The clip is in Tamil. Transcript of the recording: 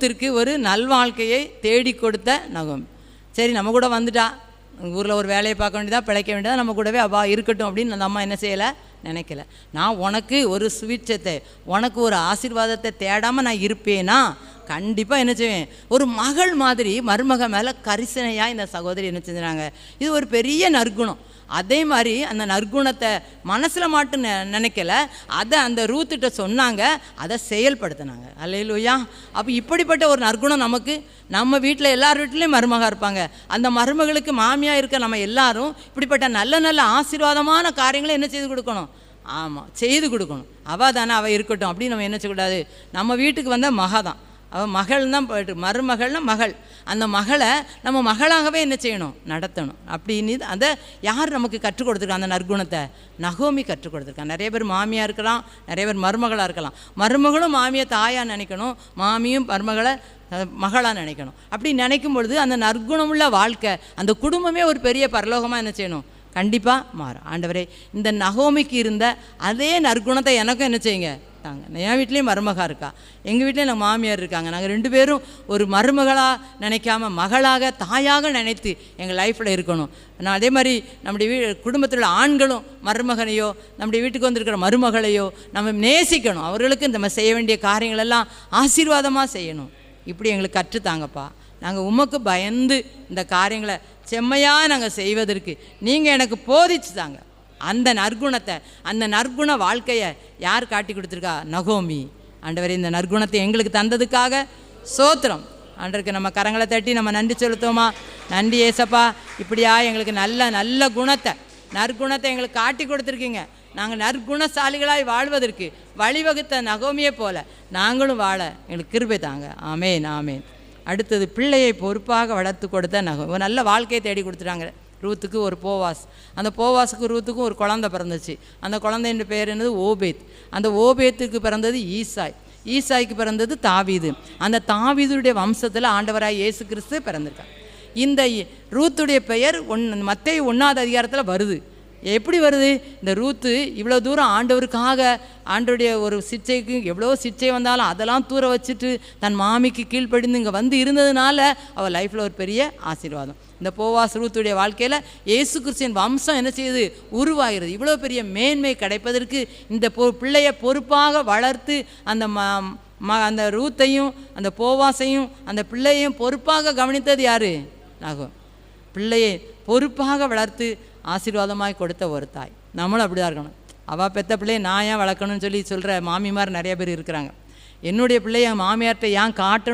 ரூத்திற்கு ஒரு நல்வாழ்க்கையை தேடி கொடுத்த நகோமி. சரி, நம்ம கூட வந்துட்டா, ஊரில் ஒரு வேலையை பார்க்க வேண்டியதா, பிழைக்க வேண்டியதா, நம்ம கூடவே இருக்கட்டும் அப்படின்னு அந்த அம்மா என்ன செய்யலை, நினைக்கல. நான் உனக்கு ஒரு சுவிட்சத்தை, உனக்கு ஒரு ஆசீர்வாதத்தை தேடாமல் நான் இருப்பேனா? கண்டிப்பாக என்ன செய்வேன். ஒரு மகள் மாதிரி மருமக மேலே கரிசனையாக இந்த சகோதரி என்ன செஞ்சுறாங்க. இது ஒரு பெரிய நற்குணம். அதே மாதிரி அந்த நற்குணத்தை மனசில் மட்டும் நினைக்கல, அதை அந்த ரூத்துட்ட சொன்னாங்க, அதை செயல்படுத்தினாங்க. அல்லேலூயா. அப்போ இப்படிப்பட்ட ஒரு நற்குணம் நமக்கு நம்ம வீட்டில் எல்லார் வீட்லேயும் மருமகா இருப்பாங்க. அந்த மருமகளுக்கு மாமியாக இருக்க நம்ம எல்லாரும் இப்படிப்பட்ட நல்ல நல்ல ஆசீர்வாதமான காரியங்களை என்ன செய்து கொடுக்கணும். ஆமாம், செய்து கொடுக்கணும். அவள் தானே, அவள் இருக்கட்டும் அப்படின்னு நம்ம என்ன செய்யக்கூடாது. நம்ம வீட்டுக்கு வந்த மக தான், அவள் மகள் தான் போய்ட்டு, மருமகள்னா மகள். அந்த மகளை நம்ம மகளாகவே என்ன செய்யணும், நடத்தணும். அப்படின்னு அதை யார் நமக்கு கற்றுக் கொடுத்துருக்கா? அந்த நற்குணத்தை நகோமி கற்றுக் கொடுத்துருக்கான். நிறைய பேர் மாமியாக இருக்கலாம், நிறைய பேர் மருமகளாக இருக்கலாம். மருமகளும் மாமியை தாயாக நினைக்கணும், மாமியும் மருமகளை மகளாக நினைக்கணும். அப்படி நினைக்கும் பொழுது அந்த நற்குணமுள்ள வாழ்க்கை, அந்த குடும்பமே ஒரு பெரிய பரலோகமாக என்ன செய்யணும், கண்டிப்பாக மாறும். ஆண்டவரே, இந்த நகோமிக்கு இருந்த அதே நற்குணத்தை எனக்கும் என்ன செய்யுங்க தாங்க. என் வீட்லேயும் மருமகா இருக்கா, எங்கள் வீட்லேயும் எனக்கு மாமியார் இருக்காங்க. நாங்கள் 2 பேரும் ஒரு மருமகளாக நினைக்காம மகளாக தாயாக நினைத்து எங்கள் லைஃப்பில் இருக்கணும். நான் அதே மாதிரி நம்முடைய குடும்பத்தில் உள்ள ஆண்களும் மருமகனையோ நம்முடைய வீட்டுக்கு வந்திருக்கிற மருமகளையோ நம்ம நேசிக்கணும். அவர்களுக்கு நம்ம செய்ய வேண்டிய காரியங்களெல்லாம் ஆசீர்வாதமாக செய்யணும். இப்படி எங்களுக்கு கற்றுத்தாங்கப்பா. நாங்கள் உமக்கு பயந்து இந்த காரியங்களை செம்மையாக நாங்கள் செய்வதற்கு நீங்கள் எனக்கு போதிச்சு தாங்க. அந்த நற்குணத்தை, அந்த நற்குண வாழ்க்கையை யார் காட்டி கொடுத்துருக்கா? நகோமி. ஆண்டவரே, இந்த நற்குணத்தை எங்களுக்கு தந்ததுக்காக சோத்திரம். ஆண்டவருக்கு நம்ம கரங்களை தட்டி நம்ம நன்றி செலுத்துவோமா? நன்றி ஏசப்பா. இப்படியா எங்களுக்கு நல்ல நல்ல குணத்தை, நற்குணத்தை எங்களுக்கு காட்டி கொடுத்துருக்கீங்க. நாங்கள் நற்குணசாலிகளாய் வாழ்வதற்கு வழிவகுத்த நகோமியை போல நாங்களும் வாழ எங்களுக்கு கிருபை தாங்க. ஆமேன், ஆமேன். அடுத்தது, பிள்ளையை பொறுப்பாக வளர்த்து கொடுத்த நகோமி. ஒரு நல்ல வாழ்க்கையை தேடி கொடுத்துட்டாங்க ரூத்துக்கு. ஒரு போவாஸ், அந்த போவாஸுக்கு ரூத்துக்கும் ஒரு குழந்தை பிறந்துச்சு. அந்த குழந்தைன்ற பேர் என்னது? ஓபேத். அந்த ஓபேத்துக்கு பிறந்தது ஈசாய். ஈசாய்க்கு பிறந்தது தாவீது. அந்த தாவீதுடைய வம்சத்தில் ஆண்டவராய் இயேசு கிறிஸ்து பிறந்திருக்கார். இந்த ரூத்துடைய பெயர் மத்தேயு 1ஆவது அதிகாரத்தில் வருது. எப்படி வருது? இந்த ரூத்து இவ்வளோ தூரம் ஆண்டவருக்காக, ஆண்டவருடைய ஒரு சிச்சைக்கு எவ்வளோ சிச்சை வந்தாலும் அதெல்லாம் தூர வச்சுட்டு தன் மாமிக்கு கீழ்ப்படிந்து இங்கே வந்து இருந்ததுனால அவள் லைஃப்பில் ஒரு பெரிய ஆசீர்வாதம். இந்த போவாஸ் ரூத்துடைய வாழ்க்கையில் இயேசு கிறிஸ்துவின் வம்சம் என்ன செய்யுது? உருவாகிறது. இவ்வளோ பெரிய மேன்மை கிடைப்பதற்கு இந்த பிள்ளையை பொறுப்பாக வளர்த்து அந்த அந்த ரூத்தையும் அந்த போவாசையும் அந்த பிள்ளையையும் பொறுப்பாக கவனித்தது யார்? நகோ. பிள்ளையை பொறுப்பாக வளர்த்து ஆசீர்வாதமாய் கொடுத்த ஒரு தாய். நம்மளும் அப்படி தான் இருக்கணும். அவள் பெற்ற பிள்ளையை நான் ஏன் வளர்க்கணும்னு சொல்கிற மாமிமார் நிறைய பேர் இருக்கிறாங்க. என்னுடைய பிள்ளையை மாமியார்கிட்ட ஏன் காட்டணும்